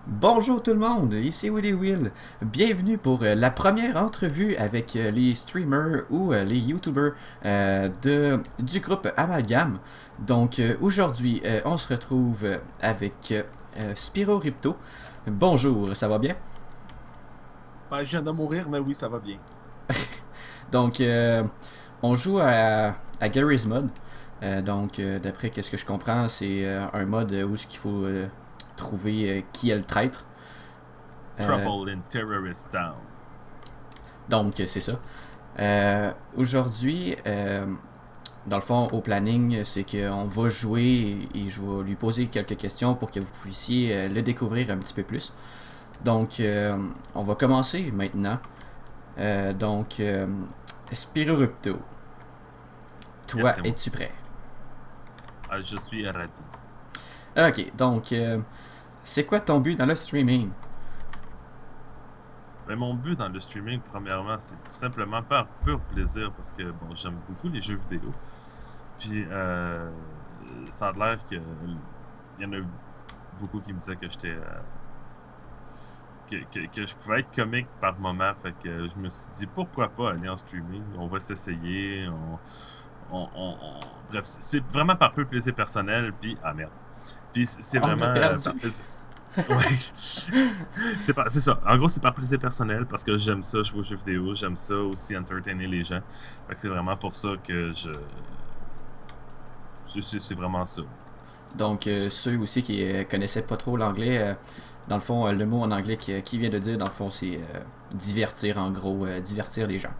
Bonjour tout le monde, ici Willy Will. Bienvenue pour la première entrevue avec les streamers ou les YouTubers du groupe Amalgam. Donc aujourd'hui, on se retrouve avec Spiro Ripto. Bonjour, ça va bien? Ben, je viens de mourir, mais oui, ça va bien. Donc on joue à Garry's Mod. D'après ce que je comprends, c'est un mode où il faut trouver qui est le traître. Euh, Trouble in Terrorist Town. c'est ça. Aujourd'hui, dans le fond, au planning, c'est qu'on va jouer et je vais lui poser quelques questions pour que vous puissiez le découvrir un petit peu plus. Donc, on va commencer maintenant. Donc, Spirorupto, Yes, toi, c'est moi. es-tu prêt? Ah, je suis ready. Ok, donc, c'est quoi ton but dans le streaming? Ben, mon but dans le streaming, premièrement, c'est tout simplement par pur plaisir parce que bon, j'aime beaucoup les jeux vidéo. Puis, ça a l'air que il y en a beaucoup qui me disaient que j'étais que je pouvais être comique par moment. Fait que je me suis dit pourquoi pas aller en streaming. On va s'essayer. Bref, c'est vraiment par peu plaisir personnel. Puis, ah merde. Puis c'est On vraiment a perdu. par plaisir. Ouais. C'est ça. En gros, c'est par plaisir personnel parce que j'aime ça jouer aux jeux vidéo. J'aime ça aussi entertainer les gens. Fait que c'est vraiment pour ça que je. C'est vraiment ça. Donc, ceux aussi qui connaissaient pas trop l'anglais, dans le fond, le mot en anglais qui vient de dire, dans le fond, c'est divertir, en gros, divertir les gens.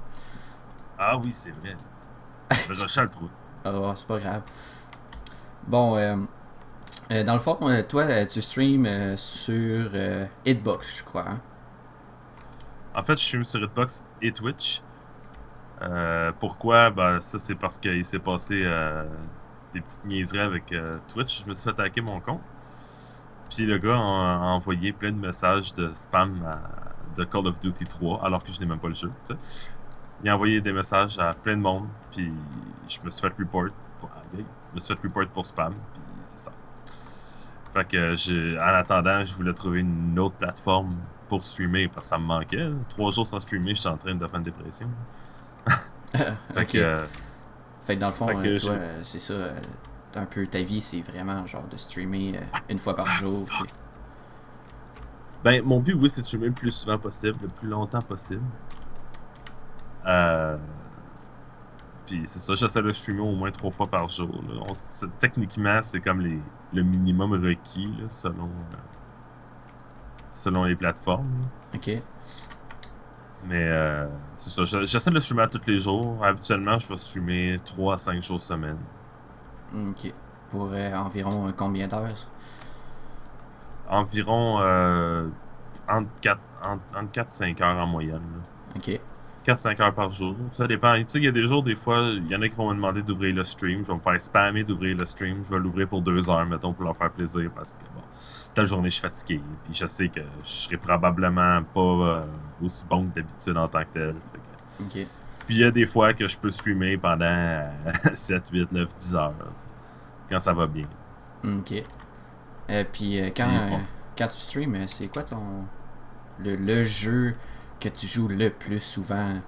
Ah oui, c'est vrai. Ben, je le trou. Alors, c'est pas grave. Bon, dans le fond, toi, tu streams sur Hitbox, je crois. Hein? En fait, je suis sur Hitbox et Twitch. Pourquoi? Ben, ça, c'est parce qu'il s'est passé des petites niaiseries avec Twitch. Je me suis fait attaquer mon compte. Puis le gars a envoyé plein de messages de spam de Call of Duty 3, alors que je n'ai même pas le jeu. Tu sais. Il a envoyé des messages à plein de monde, puis je me suis fait report. Je me suis fait report pour spam, puis c'est ça. Fait que en attendant, je voulais trouver une autre plateforme pour streamer parce que ça me manquait. 3 jours sans streamer, je suis en train de faire une dépression. Fait Ok. que, Fait que dans le fond, fait que toi, c'est ça, un peu ta vie, c'est vraiment genre de streamer une fois par jour. Puis... ben, mon but, oui, c'est de streamer le plus souvent possible, le plus longtemps possible. Euh, Puis c'est ça, j'essaie de streamer au moins 3 fois par jour. Là. Techniquement, c'est comme le minimum requis là, selon les plateformes. Là. Ok. Mais c'est ça, j'essaie de streamer à tous les jours. Habituellement, je vais streamer 3 à 5 jours semaine. Ok. Pour environ combien d'heures? Environ entre 4 et 5 heures en moyenne. Là. Ok. 4-5 heures par jour. Ça dépend. Tu sais, il y a des jours, des fois, il y en a qui vont me demander d'ouvrir le stream. Je vais me faire spammer d'ouvrir le stream. Je vais l'ouvrir pour 2 heures, mettons, pour leur faire plaisir parce que, bon, telle journée, je suis fatigué. Puis je sais que je serai probablement pas aussi bon que d'habitude en tant que tel. Ok. Puis il y a des fois que je peux streamer pendant 7, 8, 9, 10 heures. Quand ça va bien. Ok. Puis Puis, bon. quand tu streams, c'est quoi ton le jeu que tu joues le plus souvent?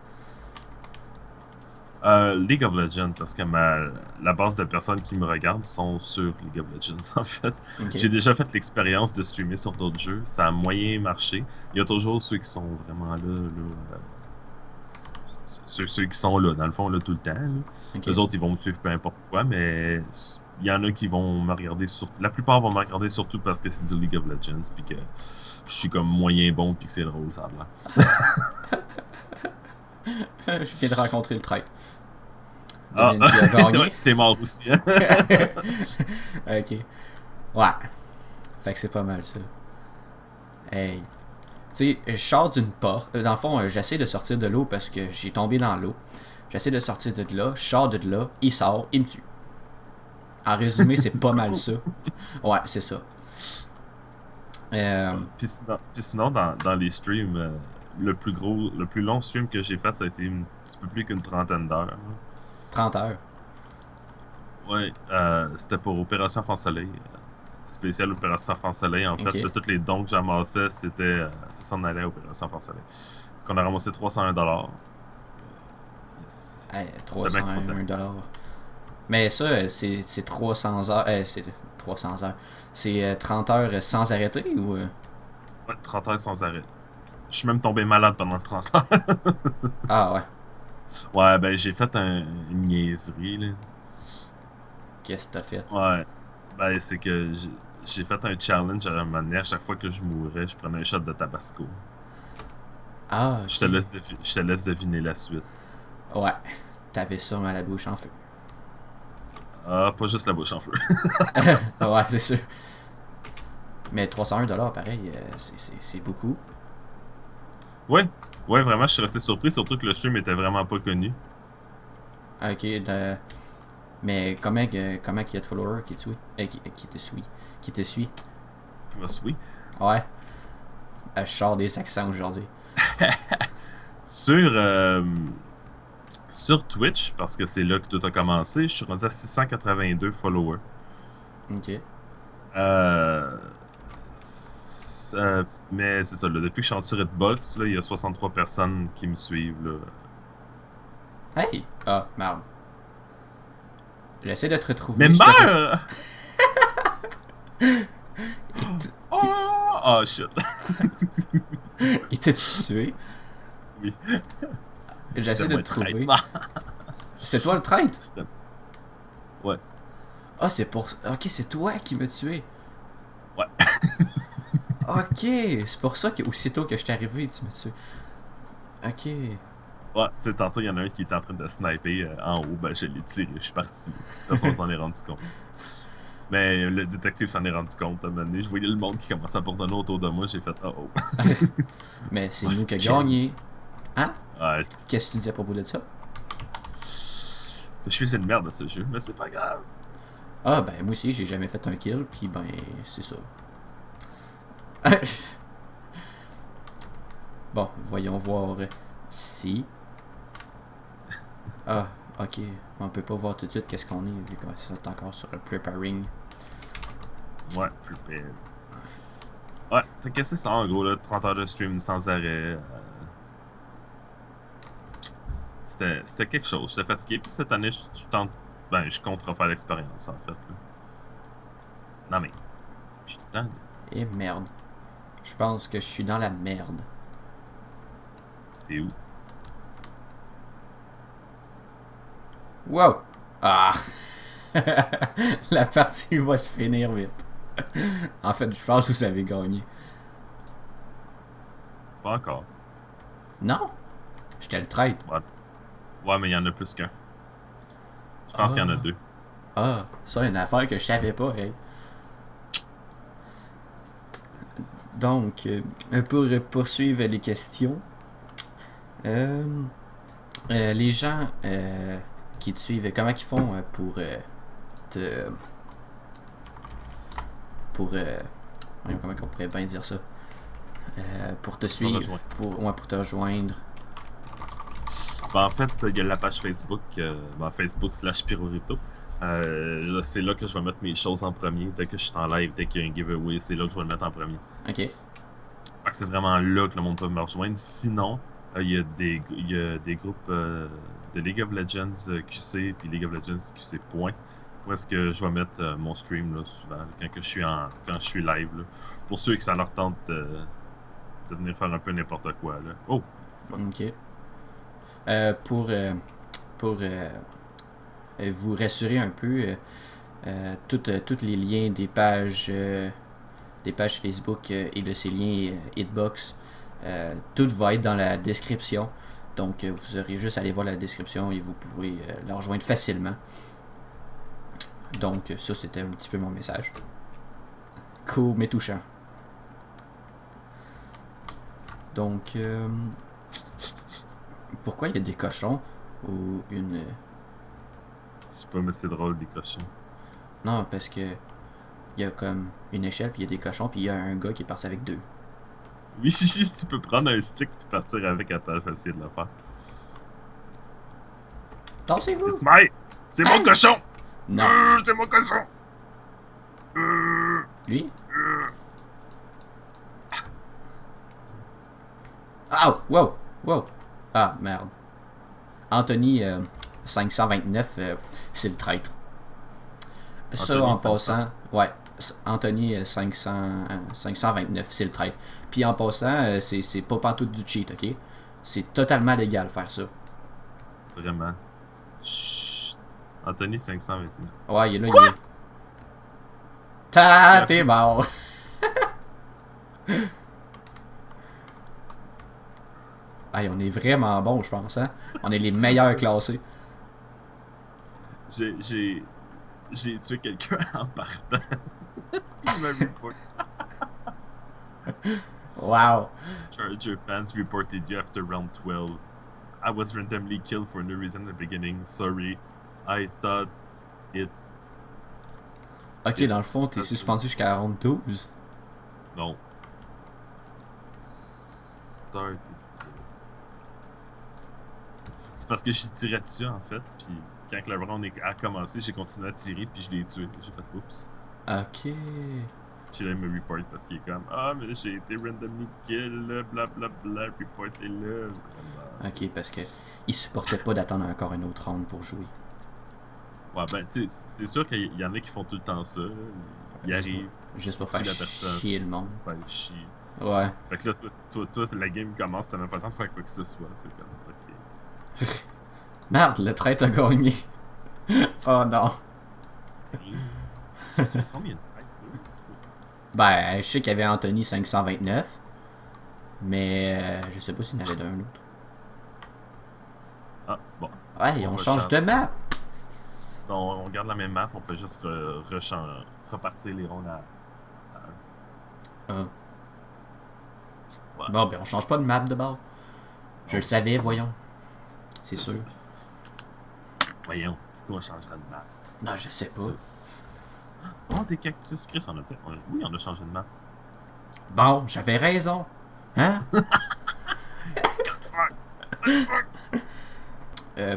League of Legends, parce que la base de personnes qui me regardent sont sur League of Legends, en fait. Ok. J'ai déjà fait l'expérience de streamer sur d'autres jeux. Ça a moyen marché. Il y a toujours ceux qui sont vraiment là, ceux qui sont là, dans le fond, là, tout le temps. Là. Ok. Les autres, ils vont me suivre peu importe quoi, mais il y en a qui vont me regarder La plupart vont me regarder surtout parce que c'est du League of Legends, puis que je suis comme moyen bon, puis que c'est drôle, ça a l'air. Je viens de rencontrer le traître. Ah, Devine qui a gagné. t'es mort aussi, hein? Ok. Ouais. Fait que c'est pas mal ça. Hey. Tu sais, je sors d'une porte. Dans le fond, j'essaie de sortir de l'eau parce que j'ai tombé dans l'eau. J'essaie de sortir de là, je sors de là, il sort, il me tue. En résumé, c'est pas mal ça. Ouais, c'est ça. Euh, Puis sinon, dans les streams, le plus long stream que j'ai fait, ça a été un petit peu plus qu'une trentaine d'heures. Là. 30 heures. Ouais, c'était pour Opération France Soleil. spécial Opération Enfant Soleil. En fait, Ok. là, tous les dons que j'amassais, ça s'en allait à Opération Enfant Soleil. Qu'on a ramassé 301 $. Yes. Hey, J'étais bien content. 301 $. Mais ça, c'est 300 heures. C'est 300 heures. C'est 30 heures sans arrêter ou. Ouais, 30 heures sans arrêt. Je suis même tombé malade pendant 30 heures. Ah ouais. Ouais, ben j'ai fait une niaiserie, là. Qu'est-ce que t'as fait? Ouais. Ben c'est que j'ai fait un challenge à un moment donné. À chaque fois que je mourais, je prenais un shot de Tabasco. Ah, Je te ok. laisse, je te laisse deviner la suite. Ouais. T'avais ça à la bouche en feu. Ah, pas juste la bouche en feu. Ouais, c'est sûr. Mais 301 $, pareil, c'est beaucoup. Ouais. Ouais, vraiment, je suis resté surpris, surtout que le stream était vraiment pas connu. Ok, mais comment qu'il y a de followers qui te suit? Qui te suit? Qui te suit? Qui m'a suivi. Ouais. Je sors des accents aujourd'hui. Sur, sur Twitch, parce que c'est là que tout a commencé, je suis rendu à 682 followers. Ok. Euh, mais c'est ça, là, depuis que je suis en sur Hitbox, là, il y a 63 personnes qui me suivent. Là. Hey! Ah, merde. J'essaie de te Mais retrouver. meurs! Oh! Oh shit! Il t'a tué? Oui. J'essaie C'était de moi te le traître. trouver. C'était toi le traître? C'était- Ouais. Ah, c'est pour. Ok, c'est toi qui m'as tué. Ouais. Ok, c'est pour ça que aussitôt que je suis arrivé, tu m'as tué. Ok. Ouais, tu sais, tantôt, il y en a un qui était en train de sniper en haut, ben je l'ai tiré, je suis parti. De toute façon, on s'en est rendu compte. Mais le détective s'en est rendu compte. À un moment donné, je voyais le monde qui commençait à bourdonner autour de moi, j'ai fait oh oh. Mais c'est Oh, nous qui c'est avons chill. gagné. Hein? Ouais, Qu'est-ce que tu dis à propos de ça? je suis une merde à ce jeu, mais c'est pas grave. Ah, ben moi aussi, j'ai jamais fait un kill, puis ben, c'est ça. Bon, voyons voir si. Ah, ok. On peut pas voir tout de suite qu'est-ce qu'on est, vu qu'on est encore sur le preparing. Ouais, prepare. Ouais, fait que c'est ça en gros, là, 30 heures de stream sans arrêt. C'était quelque chose, j'étais fatigué, puis cette année, je tente. Ben, je compte refaire l'expérience en fait. Là. Non mais. Putain. Et merde. Je pense que je suis dans la merde. T'es où? Wow! Ah! La partie va se finir vite. En fait, je pense que vous avez gagné. Pas encore. Non? J'étais le traître. Ouais, ouais mais il y en a plus qu'un. Je pense qu'il y en a deux. Ah, ça, une affaire que je savais pas, hey. Donc, pour poursuivre les questions, les gens qui te suivent, comment ils font pour te. Pour. Comment on pourrait bien dire ça? Pour te suivre, pour te rejoindre. Ben, en fait, il y a la page Facebook, Facebook/Pirorito. C'est là que je vais mettre mes choses en premier. Dès que je suis en live, dès qu'il y a un giveaway, c'est là que je vais le mettre en premier. Ok. Fait que c'est vraiment là que le monde peut me rejoindre. Sinon, il y a des groupes de League of Legends QC puis League of Legends QC Point. Où est-ce que je vais mettre mon stream là, souvent, quand je suis live. Là, pour ceux que ça leur tente de venir faire un peu n'importe quoi. Là. Oh! Ok. Pour vous rassurer un peu, tous les liens des pages Facebook et de ces liens Hitbox, tout va être dans la description. Donc vous aurez juste à aller voir la description et vous pourrez la rejoindre facilement. Donc ça c'était un petit peu mon message. Cool mais touchant. Donc pourquoi il y a des cochons ou une... Je sais pas, mais c'est drôle des cochons. Non, parce que il y a comme une échelle, puis il y a des cochons, puis il y a un gars qui est parti avec deux. Oui, si tu peux prendre un stick et partir avec à ta facile de le faire. Tassez-vous! It's my... C'est mon cochon! Non. C'est mon cochon! Lui? Ah, wow, wow. Ah, merde. Anthony 529, c'est le traître. Ça, Anthony en 500. passant, ouais, Anthony 529, c'est le traître. Puis en passant, c'est pas partout du cheat, ok? C'est totalement légal faire ça. Vraiment. Chut. Anthony 529. Ouais, il est là, il est là. Ta, t'es mort. Hey, on est vraiment bon, je pense, hein? On est les Je meilleurs me suis- classés. J'ai, j'ai, j'ai tué quelqu'un en partant. Il m'a report. Wow. Charger fans reported you after round 12. I was randomly killed for no reason at the beginning. Sorry. I thought it. Ok, dans le fond, t'es suspendu jusqu'à round 12. Non. Start. C'est parce que je tirais dessus en fait, puis quand le round a commencé, j'ai continué à tirer, puis je l'ai tué. J'ai fait oups. Ok. Puis là, il me report parce qu'il est comme ah, mais j'ai été randomly kill, blablabla, reportez-le. Ok, parce que il supportait pas d'attendre encore un autre round pour jouer. Ouais, ben, tu sais, c'est sûr qu'il y en a qui font tout le temps ça. Là. Ils arrivent, Juste pour tuent faire la personne, chier le monde. ils se font chier. Ouais. Fait que là, toi, la game commence, t'as même pas le temps de faire quoi que ce soit. C'est comme, ok. Merde, le traître a gagné. Oh non. Combien de têtes? 2, 3. Ben, je sais qu'il y avait Anthony 529. Mais je sais pas s'il y en avait d'un autre. Ah, bon. Ouais, on change de map. On garde la même map, on peut juste repartir les rondes à Ah. Ouais. Bon, ben on change pas de map de bord. Je le savais, voyons. C'est sûr. Voyons, pourquoi on changera de map? Non, je sais pas. Oh, des cactus, Chris, on a peut-être. Oui, on a changé de map. Bon, j'avais raison. Hein?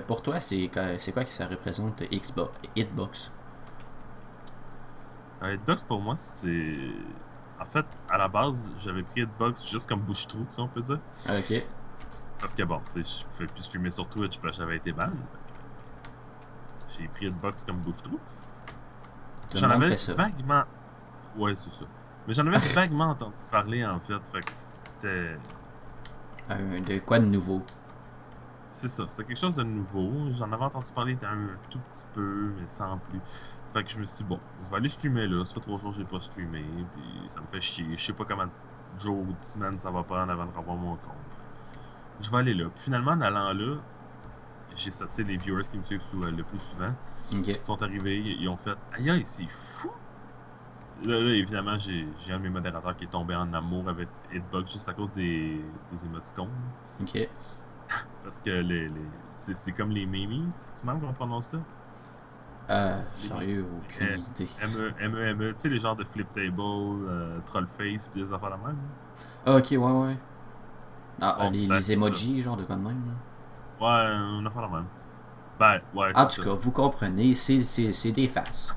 Pour toi, c'est quoi que ça représente Xbox, Hitbox? Hitbox, pour moi, c'est. En fait, à la base, j'avais pris Hitbox juste comme bouche-trou, si on peut dire. Ok. Parce que bon, tu sais, je pouvais plus streamer sur Twitch, parce que j'avais été ban. J'ai pris Hitbox comme bouche-trou. Tout le J'en monde avais fait ça. vaguement. Ouais, c'est ça. Mais j'en avais vaguement entendu parler, en fait. Fait que c'était. De quoi de nouveau? C'est ça, c'est quelque chose de nouveau. J'en avais entendu parler un tout petit peu, mais sans plus. Fait que je me suis dit, bon, je vais aller streamer là. Ça fait 3 jours que j'ai pas streamé, puis ça me fait chier. Je sais pas comment de jours ou de semaines ça va prendre avant de revoir mon compte. Je vais aller là. Puis finalement, en allant là, j'ai sorti les viewers qui me suivent le plus souvent. Ok. Ils sont arrivés, ils ont fait aïe aïe, c'est fou! Là, évidemment, j'ai un de mes modérateurs qui est tombé en amour avec Hitbox juste à cause des émoticônes. Ok. Parce que c'est comme les memes, tu m'aimes qu'on prononce ça? Sérieux, aucune idée. M-E, tu sais, les genres de flip table, trollface, pis des affaires de même. Ok, ouais, ouais. Ah, Bon, ben, les c'est ça. emojis, genre de quoi de même. Là. Ouais, une affaire de même. Ben, ouais, En c'est tout ça. cas, vous comprenez, c'est des faces.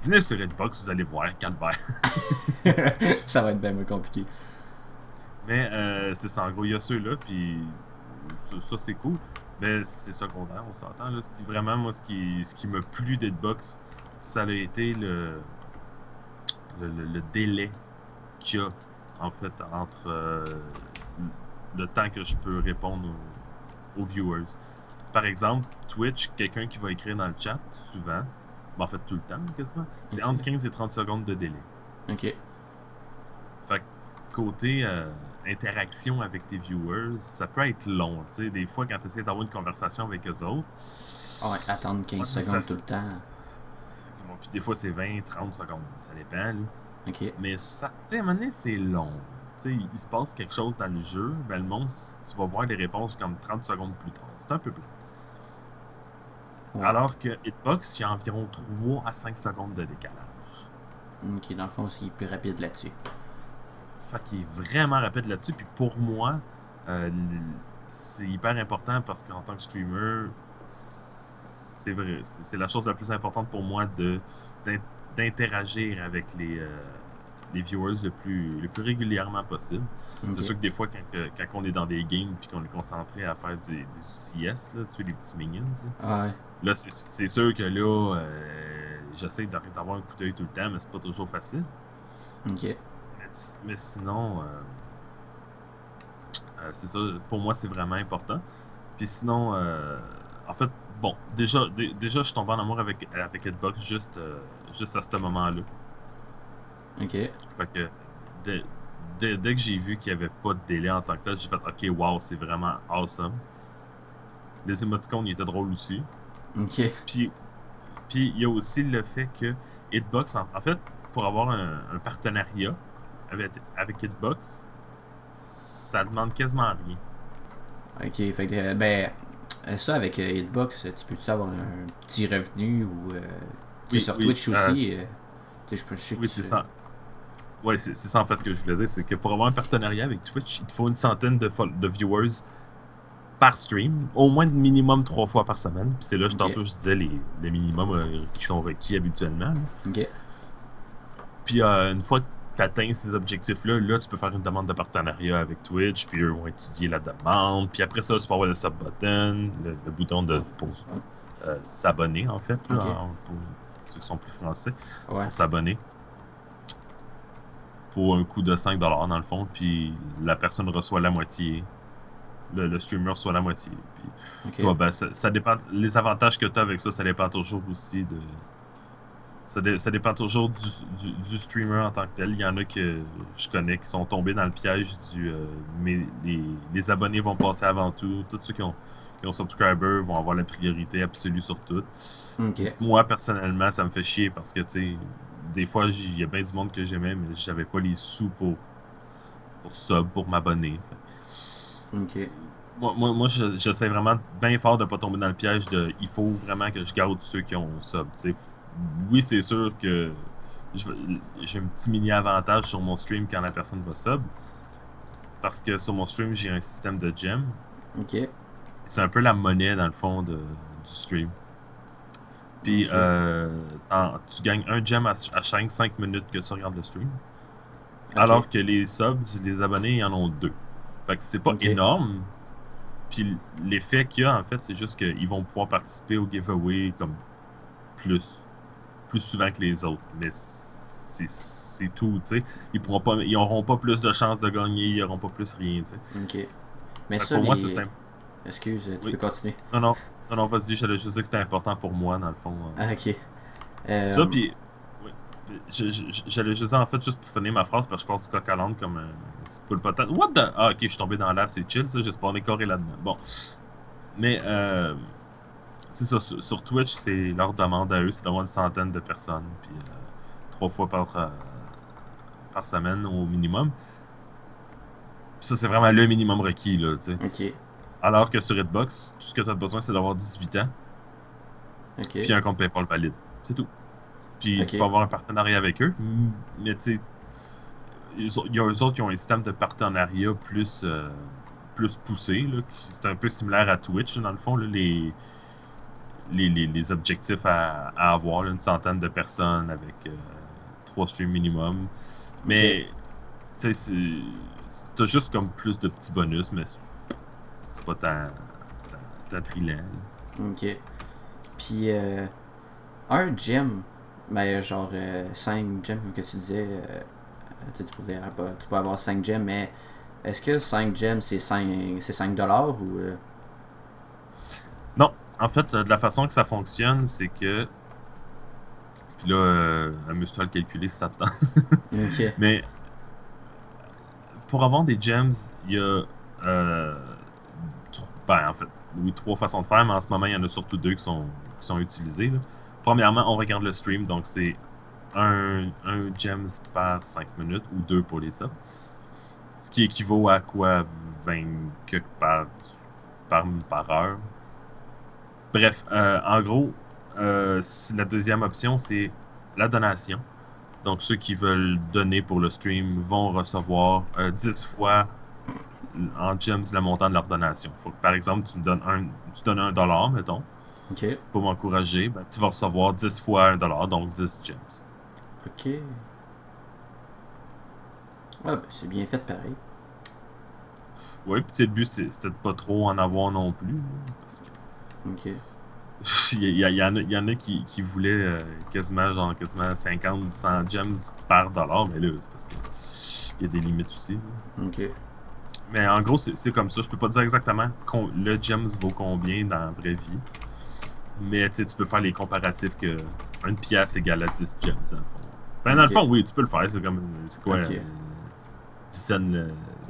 Venez sur Redbox, vous allez voir, calvaire. Ça va être bien moins compliqué. Mais c'est ça, en gros, il y a ceux-là, puis ça c'est cool. Mais c'est secondaire, on s'entend, là. C'était vraiment, moi, ce qui m'a plu d'Hitbox, ça a été le délai qu'il y a, en fait, entre le temps que je peux répondre aux viewers. Par exemple, Twitch, quelqu'un qui va écrire dans le chat, souvent, ben, en fait tout le temps quasiment, c'est Ok. entre 15 et 30 secondes de délai. Ok. Fait que côté interaction avec tes viewers, ça peut être long. Tu sais, des fois, quand tu essaies d'avoir une conversation avec eux autres, Ouais, attendre 15 secondes tout le temps. bon, puis des fois, c'est 20, 30 secondes. Ça dépend, là. Ok. Mais ça, tu sais, à un moment donné, c'est long. Tu sais, il se passe quelque chose dans le jeu, ben le monde, tu vas voir des réponses comme 30 secondes plus tard. C'est un peu plat. Ouais. Alors que Hitbox, il y a environ 3 à 5 secondes de décalage. Ok, dans le fond, c'est plus rapide là-dessus. Fait qu'il est vraiment rapide là-dessus. Puis pour moi, c'est hyper important parce qu'en tant que streamer, c'est vrai, c'est la chose la plus importante pour moi d'interagir avec les viewers le plus régulièrement possible. Ok. C'est sûr que des fois, quand on est dans des games puis qu'on est concentré à faire des CS, là, tuer les petits minions, Ah ouais. là, c'est sûr que là, j'essaie d'avoir un coup d'œil tout le temps, mais c'est pas toujours facile. Ok. Mais sinon, c'est ça, pour moi, c'est vraiment important. Puis sinon, en fait, bon, déjà, je suis tombé en amour avec Hitbox juste à ce moment-là. Ok. Fait que dès, dès que j'ai vu qu'il n'y avait pas de délai en tant que tel, j'ai fait OK, wow, c'est vraiment awesome. Les émoticônes, ils étaient drôles aussi. Ok. Puis, puis il y a aussi le fait que Hitbox, en fait, pour avoir un partenariat avec Hitbox, ça demande quasiment rien. Ok. Fait que, ben, ça avec Hitbox, tu peux-tu avoir un petit revenu ou. Tu sais, Oui, sur oui, Twitch aussi, tu sais, je sais que oui, c'est ça. Ouais, c'est ça en fait que je voulais dire, c'est que pour avoir un partenariat avec Twitch, il te faut une centaine de viewers par stream, au moins minimum 3 fois par semaine. Puis c'est là, Ok. tantôt, je disais les minimums qui sont requis habituellement, là. Ok. Puis une fois que tu atteins ces objectifs-là, là, tu peux faire une demande de partenariat avec Twitch, puis eux vont étudier la demande. Puis après ça, tu peux avoir le sub button, le bouton pour s'abonner, en fait, là, Ok. pour ceux qui sont plus français, Ouais. pour s'abonner. Pour un coût de 5$ dans le fond, puis la personne reçoit la moitié. Le streamer reçoit la moitié. Puis Ok. toi, ben, ça dépend. Les avantages que tu as avec ça, ça dépend toujours aussi de. Ça dépend toujours du streamer en tant que tel. Il y en a que je connais qui sont tombés dans le piège mais les abonnés vont passer avant tout. Tous ceux qui ont subscriber vont avoir la priorité absolue sur tout. Ok. Moi, personnellement, ça me fait chier parce que, tu sais, des fois, il y a bien du monde que j'aimais, mais j'avais pas les sous pour sub, pour m'abonner. Ok. Moi, j'essaie vraiment bien fort de pas tomber dans le piège de il faut vraiment que je garde ceux qui ont sub. T'sais. Oui, c'est sûr que j'ai un petit mini avantage sur mon stream quand la personne va sub. Parce que sur mon stream, j'ai un système de gem. Ok. C'est un peu la monnaie, dans le fond, du stream. Puis, Ok. tu gagnes un gem à chaque 5 minutes que tu regardes le stream. Ok. Alors que les subs, les abonnés, ils en ont 2. Fait que c'est pas Ok. énorme. Puis l'effet qu'il y a, en fait, c'est juste qu'ils vont pouvoir participer au giveaway comme plus, plus souvent que les autres. Mais c'est tout, tu sais. Ils auront pas plus de chances de gagner, ils auront pas plus rien, tu sais. Ok. Mais Fait que ça, pour moi, les. un... Excuse, tu peux Oui. continuer. Non, non. Non, non, vas-y, j'allais juste dire que c'était important pour moi, dans le fond. Ah, ok. Ça, puis... Oui. J'allais juste dire, en fait, juste pour finir ma phrase, parce que je pense que coq à l'âne comme une petite poule patate. What the... Ah, ok, je suis tombé dans l'ave, c'est chill, ça. J'ai spawné carré là-dedans. Bon. Mais, c'est ça, sur Twitch, c'est leur demande à eux, c'est d'avoir une centaine de personnes, puis 3 fois par semaine au minimum. Puis ça, c'est vraiment le minimum requis, là, tu sais. Ok. Alors que sur Hitbox, tout ce que tu as besoin, c'est d'avoir 18 ans, Ok. puis un compte PayPal valide. C'est tout. Puis tu peux Ok. avoir un partenariat avec eux, mais tu sais, il y a eux autres qui ont un système de partenariat plus poussé, là, c'est un peu similaire à Twitch, là, dans le fond, là, les objectifs à avoir, là, une centaine de personnes avec 3 streams minimum. Ok. Mais, tu sais, t'as juste comme plus de petits bonus, mais c'est pas tant trillant. Ok. Puis, un gem, ben, genre 5 gems, comme que tu disais, tu sais, tu peux avoir 5 gems, mais est-ce que 5 gems c'est 5$ ou. Non, en fait, de la façon que ça fonctionne, c'est que. Puis là, amuse-toi à le calculer si ça te tente. Ok. Mais pour avoir des gems, il y a. Ben, en fait, oui, 3 façons de faire, mais en ce moment, il y en a surtout 2 qui sont utilisées, là. Premièrement, on regarde le stream, donc c'est un gems par 5 minutes ou 2 pour les subs. Ce qui équivaut à quoi 20 quelques par heure. Bref, en gros, la deuxième option, c'est la donation. Donc, ceux qui veulent donner pour le stream vont recevoir 10 fois en gems le montant de leur donation. Faut que, par exemple, tu donnes $1, mettons, Ok. pour m'encourager, ben, tu vas recevoir 10 fois $1, donc 10 gems. Ok. Ah, ben, c'est bien fait pareil. Ouais, puis tu sais, le but, c'était de pas trop en avoir non plus. Là, parce que Ok. il y en a qui voulaient quasiment 50, 100 gems par dollar, mais là, c'est parce que il y a des limites aussi. Là. Ok. Mais en gros, c'est comme ça. Je peux pas dire exactement le gems vaut combien dans la vraie vie. Mais tu sais, tu peux faire les comparatifs que une pièce égale à 10 gems, dans le fond. Ben, dans le Ok. fond, oui, tu peux le faire. C'est comme, c'est quoi, Ok. 10 cents,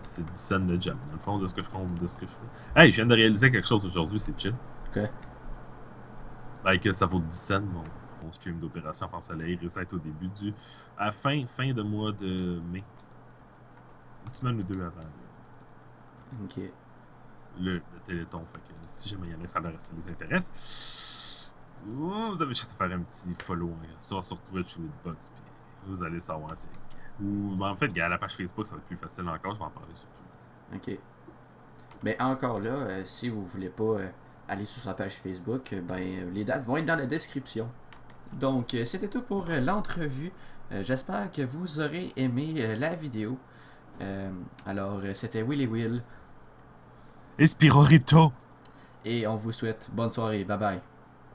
c'est 10 cents de gems, dans le fond, de ce que je compte, de ce que je fais. Hey, je viens de réaliser quelque chose aujourd'hui, c'est chill. Ok. Ben, que ça vaut 10 cents, mon stream d'opération en soleil risque au début à fin de mois de mai. Une semaine ou deux avant Ok. le téléthon. Fait que si jamais il y en a que ça les intéresse, vous avez juste à faire un petit follow, hein, soit sur Twitch ou Xbox, puis vous allez savoir c'est. Ou ben, en fait, gars, la page Facebook, ça va être plus facile encore, je vais en parler surtout. Ok. Mais encore là, si vous voulez pas aller sur sa page Facebook, les dates vont être dans la description. Donc, c'était tout pour l'entrevue. J'espère que vous aurez aimé la vidéo. C'était Willy Will. Espirorito! Et on vous souhaite bonne soirée. Bye bye.